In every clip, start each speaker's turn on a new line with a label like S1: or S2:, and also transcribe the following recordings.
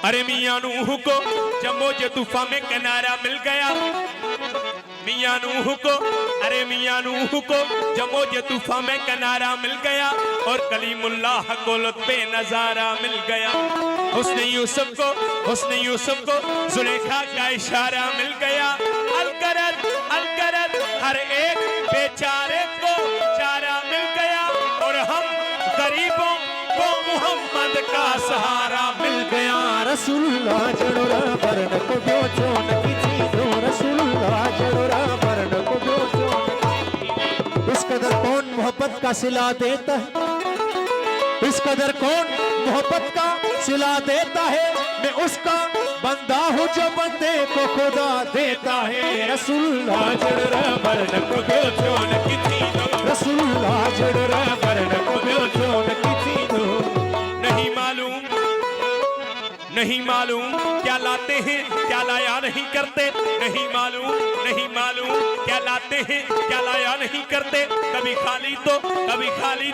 S1: अरे मियां नूह को जब मौजे तूफान में किनारा मिल गया, मियां नूह को, अरे मियां नूह को जब मौजे तूफान में किनारा मिल गया और कलीमुल्लाह को लुत्फ़े नजारा मिल गया। हुस्न यूसुफ को जुलेखा का इशारा मिल गया। अलकरर हर एक बेचारे को चारा मिल गया और हम गरीबों को मोहम्मद का सहारा मिल गया।
S2: रसूलुल्लाह जड़ोरा बरन को जो चोन की चीज़ों, रसूलुल्लाह जड़ोरा बरन को जो चोन। इस कदर कौन मोहब्बत का सिला देता है, इस कदर कौन मोहब्बत का सिला देता है। मैं उसका बंदा हूँ जो बंदे को खुदा देता है। रसूलुल्लाह जड़ोरा बरन को जो चोन की चीज़ों, रसूलुल्लाह जड़ोरा बरन को जो चोन की चीज़ों।
S1: नहीं मालूम क्या लाते हैं क्या लाया नहीं करते, नहीं मालूम क्या लाते हैं क्या लाया नहीं करते। कभी खाली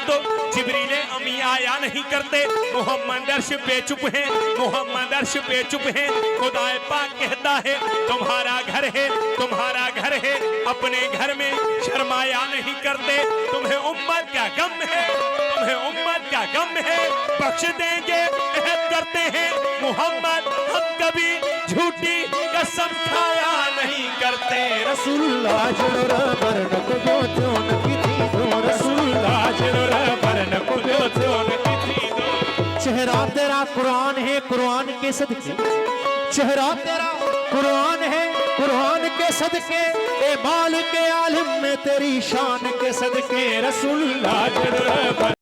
S1: तो जिब्रील अमी आया नहीं करते। मोहम्मद अर्श पे चुप है, मोहम्मद अर्श पे चुप है। खुदाए पाक कहता है तुम्हारा घर है, अपने घर में शर्माया नहीं करते। तुम्हें उम्मत का गम है, बख्श देंगे अहद करते हैं मोहम्मद, हम कभी झूठी कसम खाया नहीं करते।
S2: रसूलुल्लाह जड़ोरा बरन को जो चोन की चीज़ों, रसूलुल्लाह जड़ोरा बरन को जो चोन की चीज़ों। चेहरा तेरा कुरान है, कुरान के सदके, चेहरा तेरा कुरान है, कुरान के सदके। ए माल के आलिम में तेरी शान के सदके, रसूलुल्लाह जड़ोरा